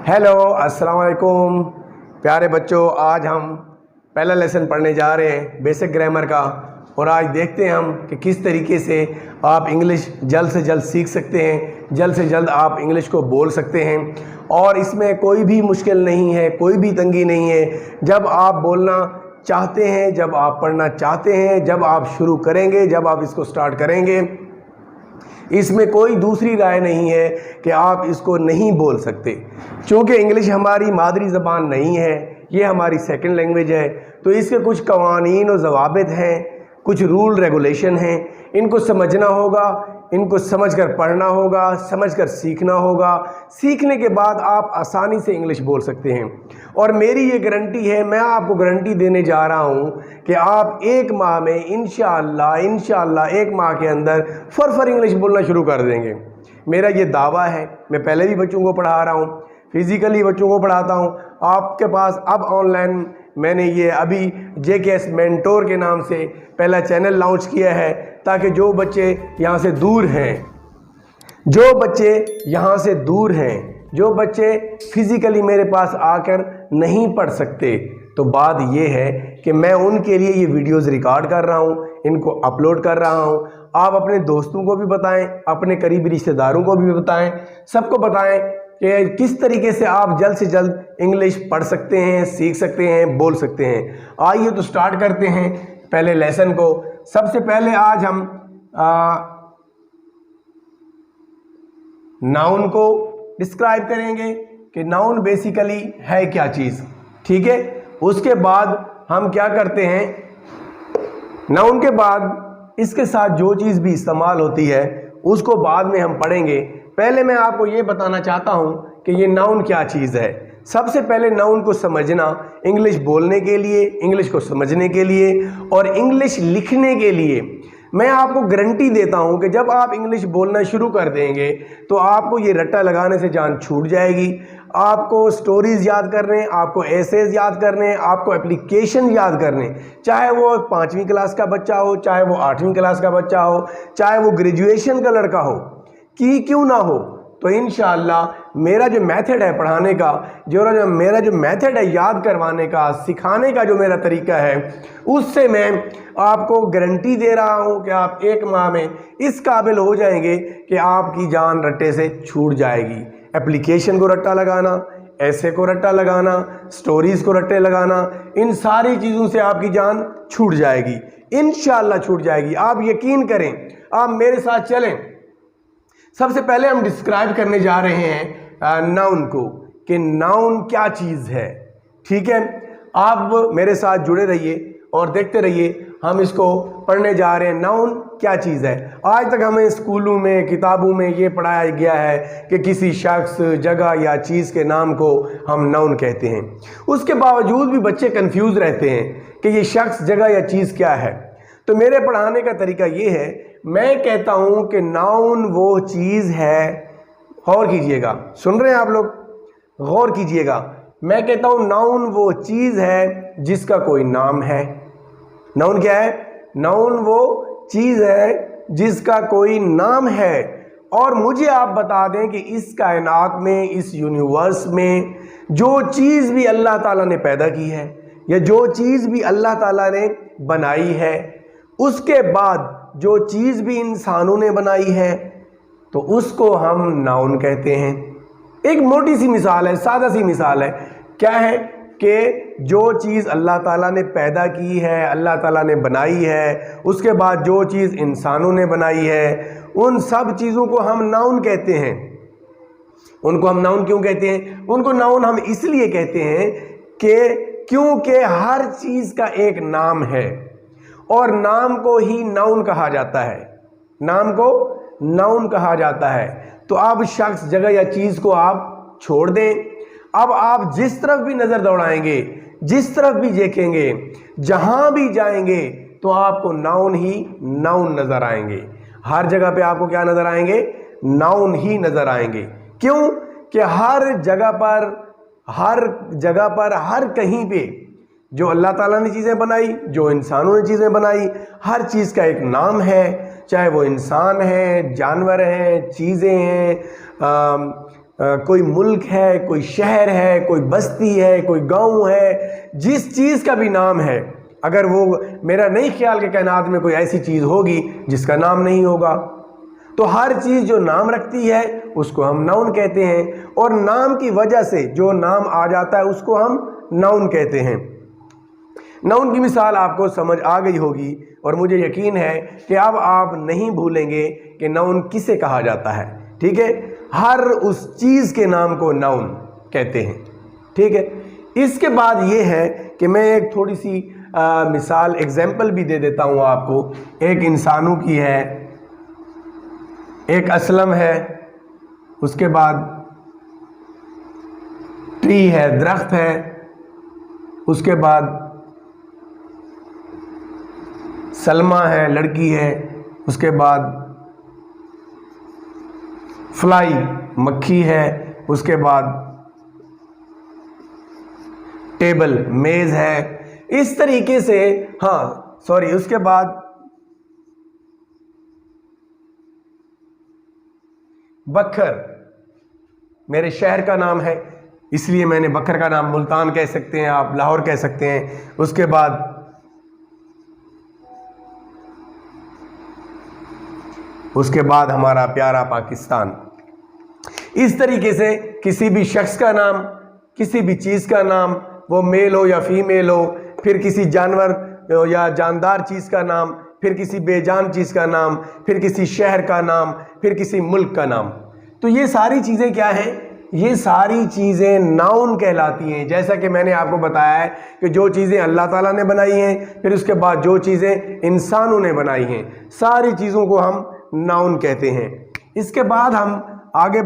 Hello, अस्सलाम वालेकुम प्यारे बच्चों। आज हम पहला लेसन पढ़ने जा रहे हैं बेसिक ग्रामर का। और आज देखते हैं हम कि किस तरीके से आप इंग्लिश जल्द से जल्द सीख सकते हैं, जल्द से जल्द आप इंग्लिश को बोल सकते हैं। और इसमें कोई भी मुश्किल नहीं है, कोई भी तंगी नहीं है। जब आप बोलना चाहते हैं, जब आप पढ़ना चाहते हैं, जब आप शुरू करेंगे, जब आप इसको स्टार्ट करेंगे, इसमें कोई दूसरी राय नहीं है कि आप इसको नहीं बोल सकते। चूँकि इंग्लिश हमारी मादरी ज़बान नहीं है, ये हमारी सेकंड लैंग्वेज है, तो इसके कुछ कवानीन और ज़वाबित हैं, कुछ रूल रेगुलेशन हैं। इनको समझना होगा, इनको समझकर पढ़ना होगा, समझकर सीखना होगा। सीखने के बाद आप आसानी से इंग्लिश बोल सकते हैं। और मेरी ये गारंटी है, मैं आपको गारंटी देने जा रहा हूँ कि आप एक माह में इंशाअल्लाह एक माह के अंदर फर इंग्लिश बोलना शुरू कर देंगे। मेरा ये दावा है। मैं पहले भी बच्चों को पढ़ा रहा हूँ, फिज़िकली बच्चों को पढ़ाता हूँ। आपके पास अब ऑनलाइन मैंने ये अभी JKS मेंटोर के नाम से पहला चैनल लॉन्च किया है, ताकि जो बच्चे यहाँ से दूर हैं, जो बच्चे फिज़िकली मेरे पास आकर नहीं पढ़ सकते, तो बात ये है कि मैं उनके लिए ये वीडियोस रिकॉर्ड कर रहा हूँ, इनको अपलोड कर रहा हूँ। आप अपने दोस्तों को भी बताएं, अपने करीबी रिश्तेदारों को भी बताएं, सबको बताएं कि किस तरीके से आप जल्द से जल्द इंग्लिश पढ़ सकते हैं, सीख सकते हैं, बोल सकते हैं। आइए तो स्टार्ट करते हैं पहले लेसन को। सबसे पहले आज हम नाउन को डिस्क्राइब करेंगे कि नाउन बेसिकली है क्या चीज़, ठीक है। उसके बाद हम क्या करते हैं, नाउन के बाद इसके साथ जो चीज़ भी इस्तेमाल होती है उसको बाद में हम पढ़ेंगे। पहले मैं आपको ये बताना चाहता हूँ कि ये नाउन क्या चीज़ है। सबसे पहले नाउन को समझना, इंग्लिश बोलने के लिए, इंग्लिश को समझने के लिए और इंग्लिश लिखने के लिए मैं आपको गारंटी देता हूं कि जब आप इंग्लिश बोलना शुरू कर देंगे तो आपको ये रट्टा लगाने से जान छूट जाएगी। आपको स्टोरीज़ याद करने, आपको एसेज याद करने, आपको एप्लीकेशन याद करने, चाहे वो 5वीं क्लास का बच्चा हो, चाहे वो 8वीं क्लास का बच्चा हो, चाहे वो ग्रेजुएशन का लड़का हो, कि क्यों ना हो। तो इंशाअल्लाह मेरा जो मेथड है पढ़ाने का, मेरा जो मेथड है याद करवाने का, सिखाने का जो मेरा तरीका है, उससे मैं आपको गारंटी दे रहा हूं कि आप एक माह में इस काबिल हो जाएंगे कि आपकी जान रट्टे से छूट जाएगी। एप्लीकेशन को रट्टा लगाना, ऐसे को रट्टा लगाना, स्टोरीज़ को रट्टे लगाना, इन सारी चीज़ों से आपकी जान छूट जाएगी, इंशाअल्लाह छूट जाएगी। आप यकीन करें, आप मेरे साथ चलें। सबसे पहले हम डिस्क्राइब करने जा रहे हैं नाउन को, कि नाउन क्या चीज़ है, ठीक है। आप मेरे साथ जुड़े रहिए और देखते रहिए, हम इसको पढ़ने जा रहे हैं। नाउन क्या चीज़ है। आज तक हमें स्कूलों में, किताबों में ये पढ़ाया गया है कि किसी शख्स, जगह या चीज़ के नाम को हम नाउन कहते हैं। उसके बावजूद भी बच्चे कंफ्यूज रहते हैं कि ये शख्स, जगह या चीज़ क्या है। तो मेरे पढ़ाने का तरीका ये है, मैं कहता हूं कि नाउन वो चीज़ है, गौर कीजिएगा, सुन रहे हैं आप लोग, गौर कीजिएगा। मैं कहता हूं नाउन वो चीज़ है जिसका कोई नाम है। नाउन क्या है? नाउन वो चीज़ है जिसका कोई नाम है। और मुझे आप बता दें कि इस कायनात में, इस यूनिवर्स में जो चीज़ भी अल्लाह ताला ने पैदा की है, या जो चीज़ भी अल्लाह ताला ने बनाई है, उसके बाद जो चीज़ भी इंसानों ने बनाई है, तो उसको हम नाउन कहते हैं। एक मोटी सी मिसाल है, सादा सी मिसाल है। क्या है कि जो चीज़ अल्लाह ताला ने पैदा की है, अल्लाह ताला ने बनाई है, उसके बाद जो चीज़ इंसानों ने बनाई है, उन सब चीज़ों को हम नाउन कहते हैं। उनको हम नाउन क्यों कहते हैं? उनको नाउन हम इसलिए कहते हैं कि क्योंकि हर चीज़ का एक नाम है, और नाम को ही नाउन कहा जाता है। नाम को नाउन कहा जाता है। तो अब शख्स, जगह या चीज़ को आप छोड़ दें। अब आप जिस तरफ भी नज़र दौड़ाएंगे, जिस तरफ भी देखेंगे, जहां भी जाएंगे, तो आपको नाउन ही नाउन नज़र आएंगे। हर जगह पे आपको क्या नज़र आएंगे? नाउन ही नज़र आएंगे। क्यों? कि हर जगह पर, हर कहीं पे जो अल्लाह ताला ने चीज़ें बनाई, जो इंसानों ने चीज़ें बनाई, हर चीज़ का एक नाम है। चाहे वो इंसान है, जानवर हैं, चीज़ें हैं, कोई मुल्क है, कोई शहर है, कोई बस्ती है, कोई गांव है, जिस चीज़ का भी नाम है, अगर वो मेरा नहीं ख्याल कि कायनात में कोई ऐसी चीज़ होगी जिसका नाम नहीं होगा। तो हर चीज़ जो नाम रखती है उसको हम नाउन कहते हैं, और नाम की वजह से जो नाम आ जाता है उसको हम नाउन कहते हैं। नाउन की मिसाल आपको समझ आ गई होगी, और मुझे यकीन है कि अब आप नहीं भूलेंगे कि नाउन किसे कहा जाता है। ठीक है, हर उस चीज़ के नाम को नाउन कहते हैं। ठीक है, इसके बाद ये है कि मैं एक थोड़ी सी मिसाल एग्जाम्पल भी दे देता हूँ आपको। एक इंसानों की है, एक असलम है, उसके बाद ट्री है, दरख्त है, उसके बाद सलमा है, लड़की है, उसके बाद फ्लाई मक्खी है, उसके बाद टेबल मेज है। इस तरीके से, हाँ सॉरी, उसके बाद बखर मेरे शहर का नाम है, इसलिए मैंने बखर का नाम मुल्तान कह सकते हैं, आप लाहौर कह सकते हैं। उसके बाद हमारा प्यारा पाकिस्तान। इस तरीके से किसी भी शख्स का नाम, किसी भी चीज़ का नाम, वो मेल हो या फीमेल हो, फिर किसी जानवर या जानदार चीज़ का नाम, फिर किसी बेजान चीज़ का नाम, फिर किसी शहर का नाम, फिर किसी मुल्क का नाम। तो ये सारी चीज़ें क्या हैं? ये सारी चीज़ें नाउन कहलाती हैं। जैसा कि मैंने आपको बताया है कि जो चीज़ें अल्लाह ताला ने बनाई हैं, फिर उसके बाद जो चीज़ें इंसानों ने बनाई हैं, सारी चीज़ों को हम नाउन कहते हैं। इसके बाद हम आगे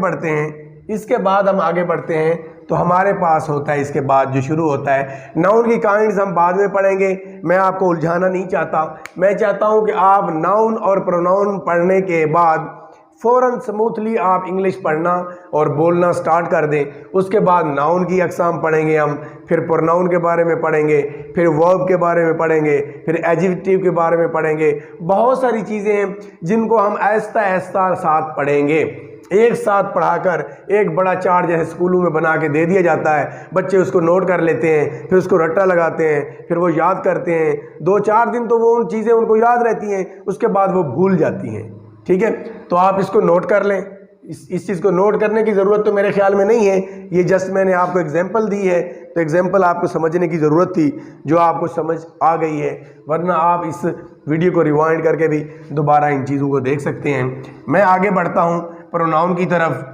बढ़ते हैं तो हमारे पास होता है, इसके बाद जो शुरू होता है, नाउन की काइंड्स हम बाद में पढ़ेंगे। मैं आपको उलझाना नहीं चाहता, मैं चाहता हूं कि आप नाउन और प्रोनाउन पढ़ने के बाद फ़ौरन स्मूथली आप इंग्लिश पढ़ना और बोलना स्टार्ट कर दें। उसके बाद नाउन की अक़साम पढ़ेंगे हम, फिर प्रोनाउन के बारे में पढ़ेंगे, फिर वर्ब के बारे में पढ़ेंगे, फिर एडजेक्टिव के बारे में पढ़ेंगे। बहुत सारी चीज़ें हैं जिनको हम आहिस्ता आहिस्ता साथ पढ़ेंगे। एक साथ पढ़ाकर एक बड़ा चार्ट जैसे स्कूलों में बना के दे दिया जाता है, बच्चे उसको नोट कर लेते हैं, फिर उसको रट्टा लगाते हैं, फिर वो याद करते हैं। 2-4 दिन तो वो उन चीज़ें उनको याद रहती हैं, उसके बाद वो भूल जाती हैं। ठीक है, तो आप इसको नोट कर लें। इस चीज़ को नोट करने की ज़रूरत तो मेरे ख्याल में नहीं है, ये जस्ट मैंने आपको एग्जांपल दी है, तो एग्जांपल आपको समझने की ज़रूरत थी, जो आपको समझ आ गई है, वरना आप इस वीडियो को रिवाइंड करके भी दोबारा इन चीज़ों को देख सकते हैं। मैं आगे बढ़ता हूँ प्रोनाउन की तरफ,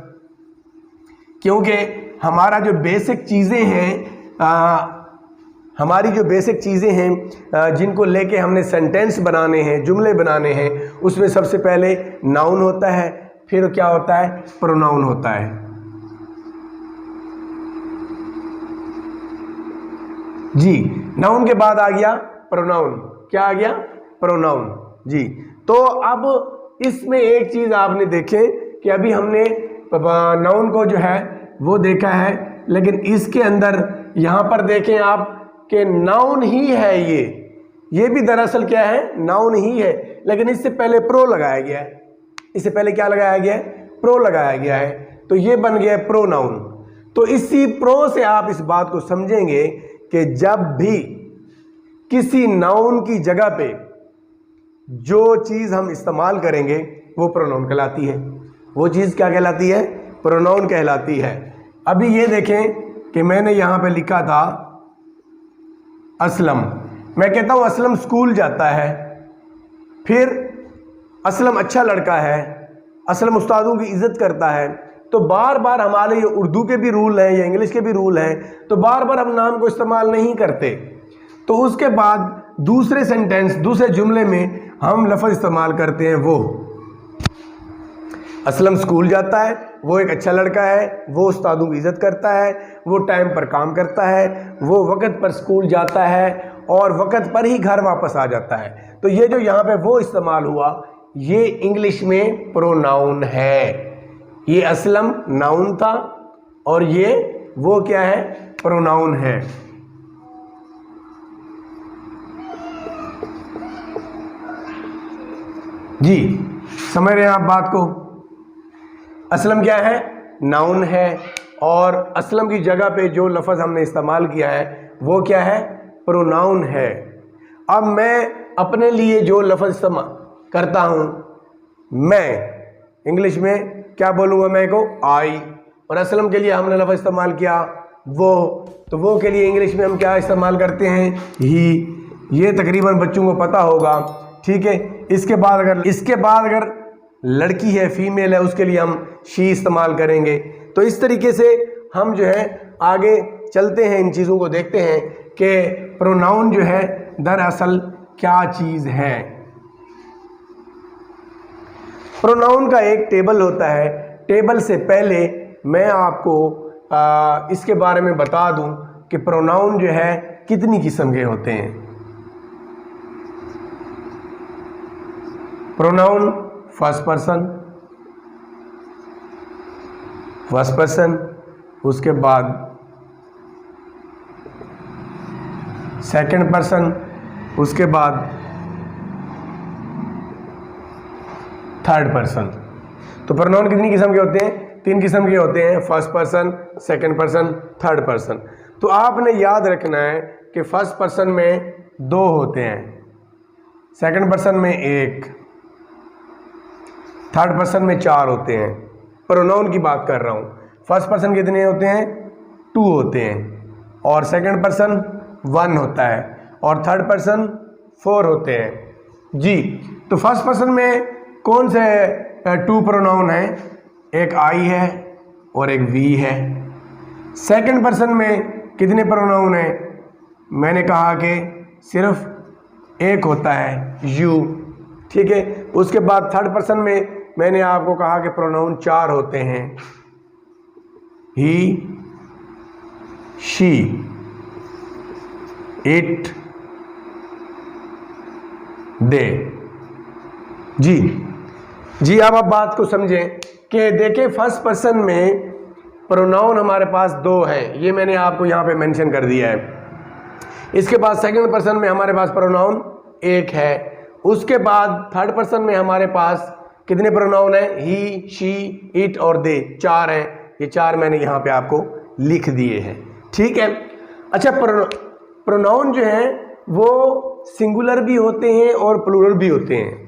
क्योंकि हमारा जो बेसिक चीज़ें हैं, हमारी जो बेसिक चीज़ें हैं जिनको लेके हमने सेंटेंस बनाने हैं, जुमले बनाने हैं, उसमें सबसे पहले नाउन होता है, फिर क्या होता है? प्रोनाउन होता है। जी, नाउन के बाद आ गया प्रोनाउन। क्या आ गया? प्रोनाउन। जी, तो अब इसमें एक चीज़ आपने देखे कि अभी हमने नाउन को जो है वो देखा है, लेकिन इसके अंदर यहाँ पर देखें आप कि नाउन ही है ये भी दरअसल क्या है? नाउन ही है, लेकिन इससे पहले प्रो लगाया गया है। इससे पहले क्या लगाया गया है? प्रो लगाया गया है, तो ये बन गया प्रोनाउन। तो इसी प्रो से आप इस बात को समझेंगे कि जब भी किसी नाउन की जगह पे जो चीज़ हम इस्तेमाल करेंगे वो प्रोनाउन कहलाती है। वो चीज़ क्या कहलाती है? प्रोनाउन कहलाती है। अभी ये देखें कि मैंने यहाँ पे लिखा था असलम। मैं कहता हूँ असलम स्कूल जाता है, फिर असलम अच्छा लड़का है, असलम उस्तादों की इज़्ज़त करता है। तो बार बार हमारे ये उर्दू के भी रूल हैं या इंग्लिश के भी रूल हैं, तो बार बार हम नाम को इस्तेमाल नहीं करते। तो उसके बाद दूसरे सेंटेंस, दूसरे जुमले में हम लफ्ज़ इस्तेमाल करते हैं वो। असलम स्कूल जाता है, वो एक अच्छा लड़का है, वो उस्तादों की इज़्ज़त करता है, वो टाइम पर काम करता है, वो वक़्त पर स्कूल जाता है और वक़्त पर ही घर वापस आ जाता है। तो ये जो यहाँ पे वो इस्तेमाल हुआ, ये इंग्लिश में प्रोनाउन है। ये असलम नाउन था और ये वो क्या है? प्रोनाउन है। जी, समझ रहे हैं आप बात को? असलम क्या है? नाउन है, और असलम की जगह पे जो लफ्ज़ हमने इस्तेमाल किया है वो क्या है, प्रोनाउन है। अब मैं अपने लिए जो लफ्ज़ इस्तेमाल करता हूँ, मैं इंग्लिश में क्या बोलूँगा, मैं को आई, और असलम के लिए हमने लफ्ज़ इस्तेमाल किया वो, तो वो के लिए इंग्लिश में हम क्या इस्तेमाल करते हैं, ही। ये तकरीबन बच्चों को पता होगा, ठीक है। इसके बाद अगर लड़की है, फीमेल है, उसके लिए हम शी इस्तेमाल करेंगे। तो इस तरीके से हम जो है आगे चलते हैं, इन चीज़ों को देखते हैं कि प्रोनाउन जो है दरअसल क्या चीज़ है। प्रोनाउन का एक टेबल होता है। टेबल से पहले मैं आपको इसके बारे में बता दूं कि प्रोनाउन जो है कितनी किस्म के होते हैं। प्रोनाउन फर्स्ट पर्सन, उसके बाद सेकंड पर्सन, उसके बाद थर्ड पर्सन। तो प्रोनाउन कितनी किस्म के होते हैं, 3 किस्म के होते हैं, first person, second person, third person. तो आपने याद रखना है कि फर्स्ट पर्सन में 2 होते हैं, सेकंड पर्सन में 1, थर्ड पर्सन में 4 होते हैं। प्रोनाउन की बात कर रहा हूँ। फर्स्ट पर्सन कितने होते हैं, 2 होते हैं, और सेकंड पर्सन 1 होता है, और थर्ड पर्सन 4 होते हैं जी। तो फर्स्ट पर्सन में कौन से 2 प्रोनाउन हैं, एक आई है और एक वी है। सेकंड पर्सन में कितने प्रोनाउन हैं, मैंने कहा कि सिर्फ एक होता है, यू, ठीक है। उसके बाद थर्ड पर्सन में मैंने आपको कहा कि प्रोनाउन 4 होते हैं, ही, शी, इट, दे जी। अब आप बात को समझें कि देखें, फर्स्ट पर्सन में प्रोनाउन हमारे पास 2 हैं, ये मैंने आपको यहाँ पे मेंशन कर दिया है। इसके बाद सेकंड पर्सन में हमारे पास प्रोनाउन 1 है। उसके बाद थर्ड पर्सन में हमारे पास कितने प्रोनाउन हैं, ही, शी, इट और दे, 4 हैं। ये 4 मैंने यहाँ पे आपको लिख दिए हैं, ठीक है। अच्छा, प्रोनाउन जो है वो सिंगुलर भी होते हैं और प्लूरल भी होते हैं।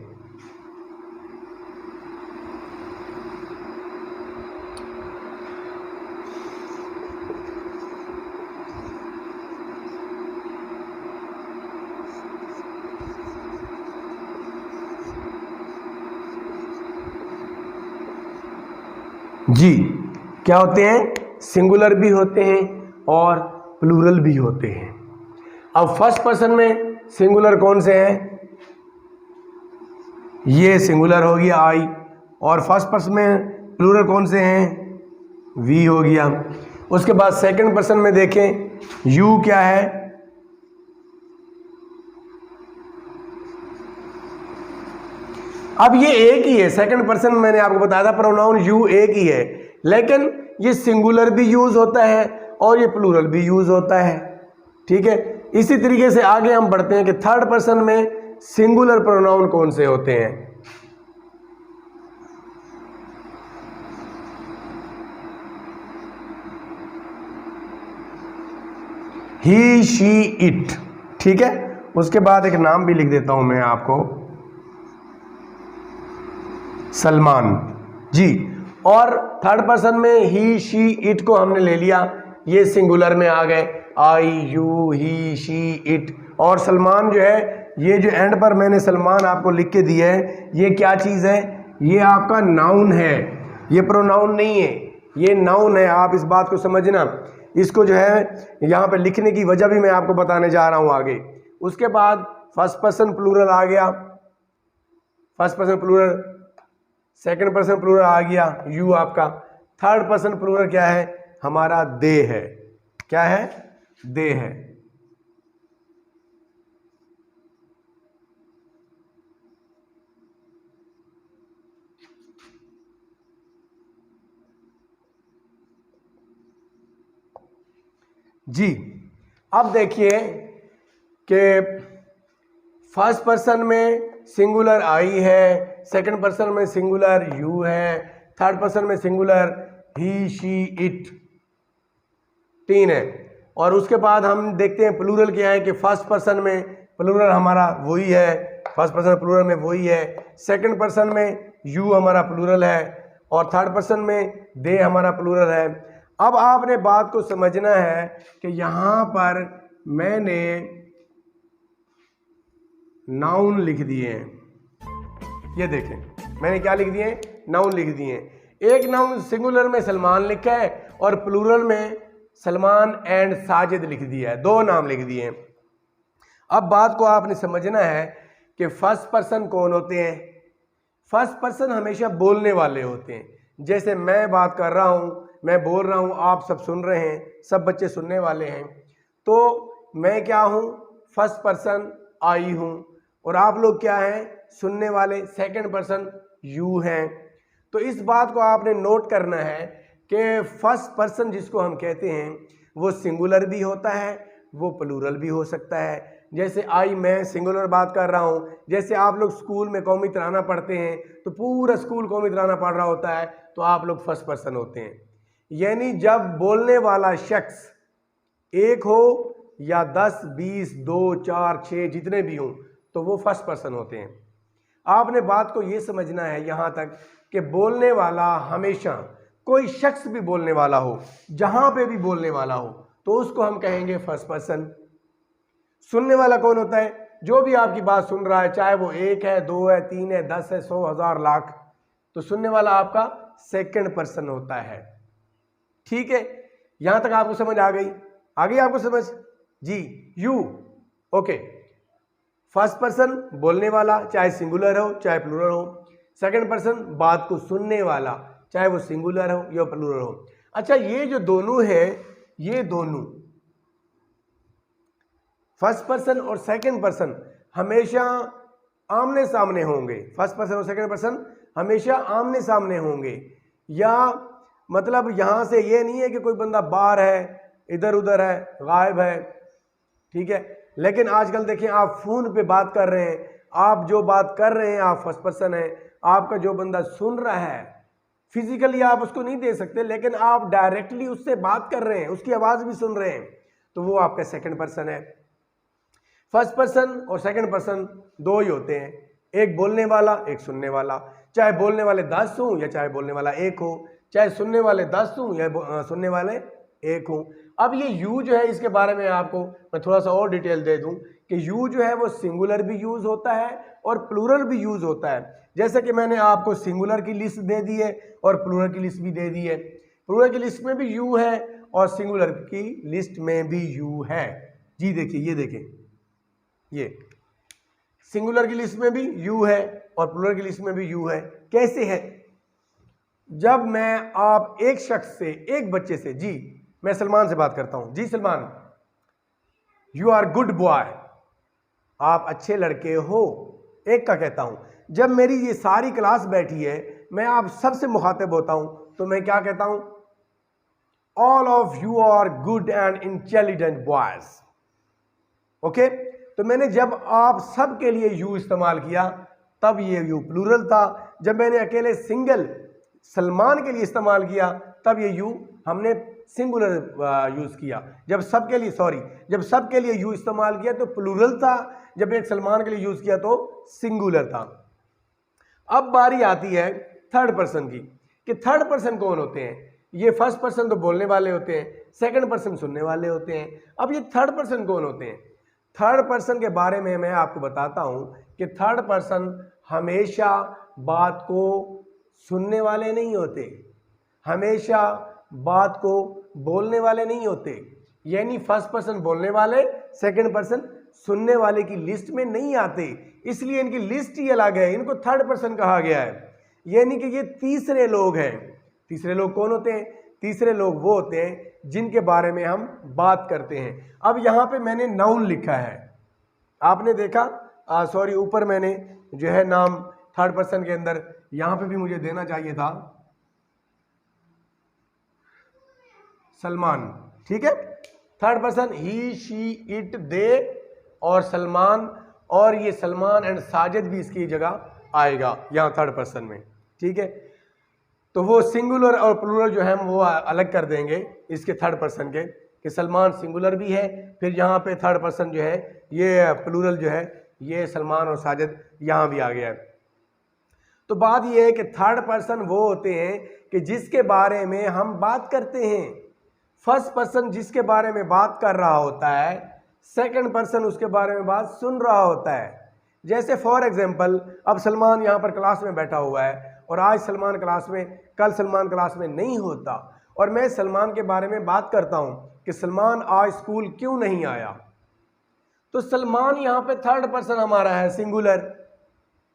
जी, क्या होते हैं, सिंगुलर भी होते हैं और प्लूरल भी होते हैं। अब फर्स्ट पर्सन में सिंगुलर कौन से हैं, ये सिंगुलर हो गया आई, और फर्स्ट पर्सन में प्लूरल कौन से हैं, वी हो गया। उसके बाद सेकंड पर्सन में देखें, यू क्या है, अब ये एक ही है। सेकंड पर्सन मैंने आपको बताया था प्रोनाउन यू एक ही है, लेकिन ये सिंगुलर भी यूज होता है और ये प्लूरल भी यूज होता है, ठीक है। इसी तरीके से आगे हम बढ़ते हैं कि थर्ड पर्सन में सिंगुलर प्रोनाउन कौन से होते हैं, ही, शी, इट, ठीक है। उसके बाद एक नाम भी लिख देता हूं मैं आपको, सलमान जी। और थर्ड पर्सन में ही, शी, इट को हमने ले लिया, ये सिंगुलर में आ गए, आई, यू, ही, शी, इट। और सलमान जो है, ये जो एंड पर मैंने सलमान आपको लिख के दिया है, ये क्या चीज़ है, ये आपका नाउन है, ये प्रोनाउन नहीं है, ये नाउन है। आप इस बात को समझना। इसको जो है यहाँ पे लिखने की वजह भी मैं आपको बताने जा रहा हूँ आगे। उसके बाद फर्स्ट पर्सन प्लूरल आ गया, first person plural, second person plural आ गया, यू आपका। थर्ड पर्सन प्लूरल क्या है हमारा, दे है। क्या है, दे है। जी, अब देखिए कि फर्स्ट पर्सन में सिंगुलर आई है, सेकंड पर्सन में सिंगुलर यू है, थर्ड पर्सन में सिंगुलर ही शी इट, 3 है। और उसके बाद हम देखते हैं प्लूरल क्या है कि फर्स्ट पर्सन में प्लूरल हमारा वही है, फर्स्ट पर्सन प्लूरल में वही है, सेकंड पर्सन में यू हमारा प्लूरल है और थर्ड पर्सन में दे हमारा प्लूरल है। अब आपने बात को समझना है कि यहां पर मैंने नाउन लिख दिए हैं। ये देखें मैंने क्या लिख दिए हैं, नाउन लिख दिए हैं। एक नाउन सिंगुलर में सलमान लिखा है और प्लूरल में सलमान एंड साजिद लिख दिया है, 2 नाम लिख दिए हैं। अब बात को आपने समझना है कि फर्स्ट पर्सन कौन होते हैं। फर्स्ट पर्सन हमेशा बोलने वाले होते हैं। जैसे मैं बात कर रहा हूं, मैं बोल रहा हूं, आप सब सुन रहे हैं, सब बच्चे सुनने वाले हैं, तो मैं क्या हूं, फर्स्ट पर्सन आई हूं और आप लोग क्या हैं, सुनने वाले सेकंड पर्सन यू हैं। तो इस बात को आपने नोट करना है कि फर्स्ट पर्सन जिसको हम कहते हैं वो सिंगुलर भी होता है, वो प्लूरल भी हो सकता है। जैसे आई, मैं सिंगुलर बात कर रहा हूँ। जैसे आप लोग स्कूल में कौमी तराना पढ़ते हैं तो पूरा स्कूल कौमी तराना पढ़ रहा होता है, तो आप लोग फर्स्ट पर्सन होते हैं। यानी जब बोलने वाला शख्स एक हो या 10, 20, 2, 4, 6 जितने भी हों, तो वो फर्स्ट पर्सन होते हैं। आपने बात को ये समझना है यहाँ तक कि बोलने वाला हमेशा, कोई शख्स भी बोलने वाला हो, जहाँ पे भी बोलने वाला हो, तो उसको हम कहेंगे फर्स्ट पर्सन। सुनने वाला कौन होता है, जो भी आपकी बात सुन रहा है, चाहे वो 1 है, 2 है, 3 है, 10 है, 100, 1000, लाख, तो सुनने वाला आपका सेकंड पर्सन होता है। ठीक है, यहां तक आपको समझ आ गई? आ गई आपको समझ जी? You okay. फर्स्ट पर्सन बोलने वाला, चाहे सिंगुलर हो चाहे प्लूरल हो। सेकंड पर्सन बात को सुनने वाला, चाहे वो सिंगुलर हो या प्लूरल हो। अच्छा, ये जो दोनों है, ये दोनों फर्स्ट पर्सन और सेकंड पर्सन हमेशा आमने सामने होंगे। फर्स्ट पर्सन और सेकंड पर्सन हमेशा आमने सामने होंगे। या मतलब यहां से ये नहीं है कि कोई बंदा बाहर है, इधर उधर है, गायब है, ठीक है। लेकिन आजकल देखें, आप फोन पे बात कर रहे हैं, आप जो बात कर रहे हैं आप फर्स्ट पर्सन है। आपका जो बंदा सुन रहा है, फिजिकली आप उसको नहीं दे सकते, लेकिन आप डायरेक्टली उससे बात कर रहे हैं, उसकी आवाज भी सुन रहे हैं, तो वो आपका सेकंड पर्सन है। फर्स्ट पर्सन और सेकंड पर्सन 2 ही होते हैं, एक बोलने वाला, एक सुनने वाला। चाहे बोलने वाले 10 हों या चाहे बोलने वाला 1 हो, चाहे सुनने वाले 10 हों या सुनने वाले 1 हों। अब ये यू जो है, इसके बारे में आपको मैं थोड़ा सा और डिटेल दे दूं कि यू जो है वो सिंगुलर भी यूज होता है और प्लूरल भी यूज होता है। जैसे कि मैंने आपको सिंगुलर की लिस्ट दे दी है और प्लूरल की लिस्ट भी दे दी है। प्लूरल की लिस्ट में भी यू है और सिंगुलर की लिस्ट में भी यू है। जी देखिए, ये देखें, ये सिंगुलर की लिस्ट में भी यू है और प्लूरल की लिस्ट में भी यू है। कैसे है? जब मैं आप एक शख्स से, एक बच्चे से, जी मैं सलमान से बात करता हूं, जी Salman, you are good boy, आप अच्छे लड़के हो, एक का कहता हूं। जब मेरी ये सारी क्लास बैठी है, मैं आप सबसे मुखातिब होता हूं, तो मैं क्या कहता हूं? All of you are good and intelligent boys. Okay, तो मैंने जब आप सब के लिए यू इस्तेमाल किया तब ये यू प्लूरल था। जब मैंने अकेले सिंगल सलमान के लिए इस्तेमाल किया तब ये यू हमने सिंगुलर यूज किया। जब सब के लिए, सॉरी, जब सब के लिए यू इस्तेमाल किया तो प्लूरल था, जब एक सलमान के लिए यूज किया तो सिंगुलर था। अब बारी आती है थर्ड पर्सन की कि थर्ड पर्सन कौन होते हैं। ये फर्स्ट पर्सन तो बोलने वाले होते हैं, सेकंड पर्सन सुनने वाले होते हैं। अब ये थर्ड पर्सन कौन होते हैं? थर्ड पर्सन के बारे में मैं आपको बताता हूं कि थर्ड पर्सन हमेशा बात को सुनने वाले नहीं होते, हमेशा बात को बोलने वाले नहीं होते। यानी फर्स्ट पर्सन बोलने वाले, सेकंड पर्सन सुनने वाले की लिस्ट में नहीं आते, इसलिए इनकी लिस्ट ही अलग है, इनको थर्ड पर्सन कहा गया है। यानी कि ये तीसरे लोग हैं। तीसरे लोग कौन होते हैं? तीसरे लोग वो होते हैं जिनके बारे में हम बात करते हैं। अब यहां पे मैंने नाउन लिखा है, आपने देखा, सॉरी, ऊपर मैंने जो है नाम थर्ड पर्सन के अंदर, यहां पे भी मुझे देना चाहिए था सलमान, ठीक है। Third person he, she, it, they और सलमान, और ये सलमान एंड साजिद भी इसकी जगह आएगा यहां थर्ड पर्सन में, ठीक है। तो वो सिंगुलर और प्लूरल जो है हम वो अलग कर देंगे इसके थर्ड पर्सन के, कि सलमान सिंगुलर भी है, फिर यहाँ पे थर्ड पर्सन जो है ये प्लूरल जो है ये सलमान और साजिद यहाँ भी आ गया है। तो बात ये है कि थर्ड पर्सन वो होते हैं कि जिसके बारे में हम बात करते हैं। फर्स्ट पर्सन जिसके बारे में बात कर रहा होता है, सेकंड पर्सन उसके बारे में बात सुन रहा होता है। जैसे फॉर एग्जांपल अब सलमान यहाँ पर क्लास में बैठा हुआ है और आज सलमान क्लास में, कल सलमान क्लास में नहीं होता और मैं सलमान के बारे में बात करता हूँ कि सलमान आज स्कूल क्यों नहीं आया, तो सलमान यहाँ पे थर्ड पर्सन हमारा है, सिंगुलर।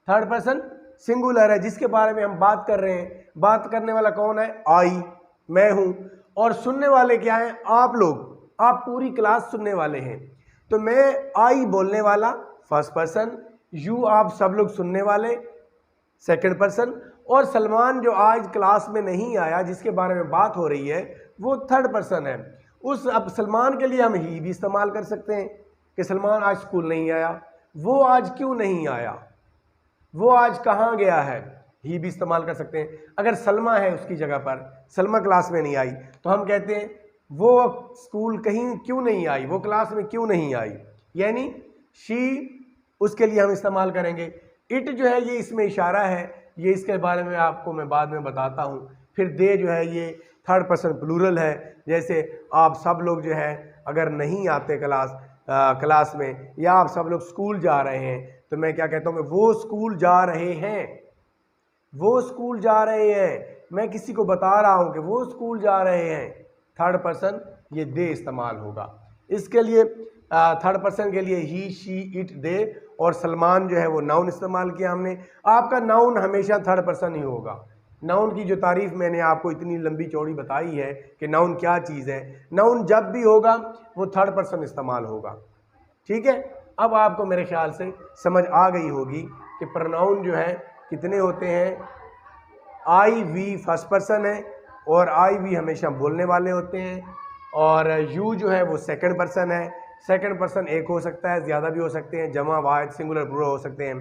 थर्ड पर्सन सिंगुलर है जिसके बारे में हम बात कर रहे हैं। बात करने वाला कौन है? आई, मैं हूं। और सुनने वाले क्या हैं? आप लोग, आप पूरी क्लास सुनने वाले हैं। तो मैं आई बोलने वाला फर्स्ट पर्सन, यू आप सब लोग सुनने वाले सेकंड पर्सन, और सलमान जो आज क्लास में नहीं आया जिसके बारे में बात हो रही है वो थर्ड पर्सन है। उस अब सलमान के लिए हम ही भी इस्तेमाल कर सकते हैं कि सलमान आज स्कूल नहीं आया, वो आज क्यों नहीं आया, वो आज कहाँ गया है, ही भी इस्तेमाल कर सकते हैं। अगर सलमा है उसकी जगह पर, सलमा क्लास में नहीं आई, तो हम कहते हैं वो स्कूल कहीं क्यों नहीं आई, वो क्लास में क्यों नहीं आई, यानी शी उसके लिए हम इस्तेमाल करेंगे। इट जो है ये इसमें इशारा है, ये इसके बारे में आपको मैं बाद में बताता हूँ। फिर दे जो है ये थर्ड पर्सन प्लूरल है। जैसे आप सब लोग जो है अगर नहीं आते क्लास में, या आप सब लोग स्कूल जा रहे हैं, तो मैं क्या कहता हूँ कि वो स्कूल जा रहे हैं, वो स्कूल जा रहे हैं। मैं किसी को बता रहा हूँ कि वो स्कूल जा रहे हैं, थर्ड पर्सन ये दे इस्तेमाल होगा। इसके लिए थर्ड पर्सन के लिए ही, शी, इट, दे, और सलमान जो है वो नाउन इस्तेमाल किया हमने। आपका नाउन हमेशा थर्ड पर्सन ही होगा। नाउन की जो तारीफ मैंने आपको इतनी लंबी चौड़ी बताई है कि नाउन क्या चीज़ है, नाउन जब भी होगा वो थर्ड पर्सन इस्तेमाल होगा। ठीक है, अब आपको मेरे ख्याल से समझ आ गई होगी कि प्रोनाउन जो है कितने होते हैं। आई, वी फर्स्ट पर्सन है और आई, वी हमेशा बोलने वाले होते हैं, और यू जो है वो सेकंड पर्सन है। सेकंड पर्सन एक हो सकता है, ज़्यादा भी हो सकते हैं, जमा, वाहिद, सिंगुलर, प्लूरल हो सकते हैं,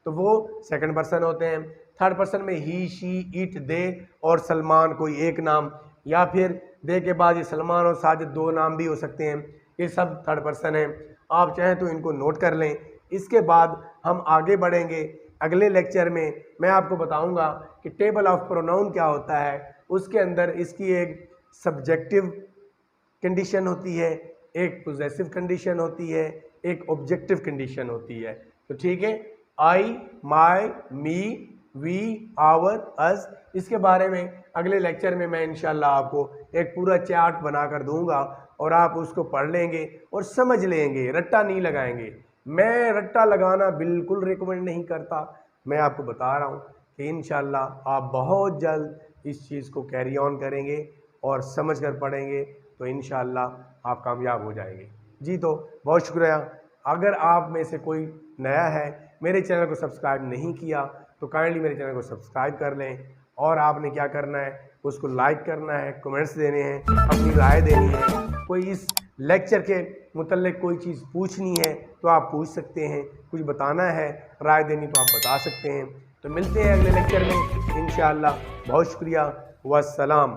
तो वो सेकंड पर्सन होते हैं। थर्ड पर्सन में ही, शी, इट, दे और सलमान कोई एक नाम, या फिर दे के बाद ये सलमान और साजिद दो नाम भी हो सकते हैं। ये सब थर्ड पर्सन हैं, आप चाहें तो इनको नोट कर लें। इसके बाद हम आगे बढ़ेंगे। अगले लेक्चर में मैं आपको बताऊंगा कि टेबल ऑफ प्रोनाउन क्या होता है। उसके अंदर इसकी एक सब्जेक्टिव कंडीशन होती है, एक पोजेसिव कंडीशन होती है, एक ऑब्जेक्टिव कंडीशन होती है। तो ठीक है, आई, माई, मी, वी, आवर, अस, इसके बारे में अगले लेक्चर में मैं इंशाल्लाह आपको एक पूरा चार्ट बनाकर दूंगा और आप उसको पढ़ लेंगे और समझ लेंगे, रट्टा नहीं लगाएंगे। मैं रट्टा लगाना बिल्कुल रिकमेंड नहीं करता। मैं आपको बता रहा हूँ कि इंशाल्लाह आप बहुत जल्द इस चीज़ को कैरी ऑन करेंगे और समझ कर पढ़ेंगे तो इंशाल्लाह आप कामयाब हो जाएंगे। जी तो बहुत शुक्रिया। अगर आप में से कोई नया है, मेरे चैनल को सब्सक्राइब नहीं किया, तो काइंडली मेरे चैनल को सब्सक्राइब कर लें। और आपने क्या करना है, उसको लाइक करना है, कमेंट्स देने हैं, अपनी राय देनी है। कोई इस लेक्चर के मुतल्लिक कोई चीज़ पूछनी है तो आप पूछ सकते हैं, कुछ बताना है, राय देनी तो आप बता सकते हैं। तो मिलते हैं अगले लेक्चर में इंशाअल्लाह। बहुत शुक्रिया, वस्सलाम।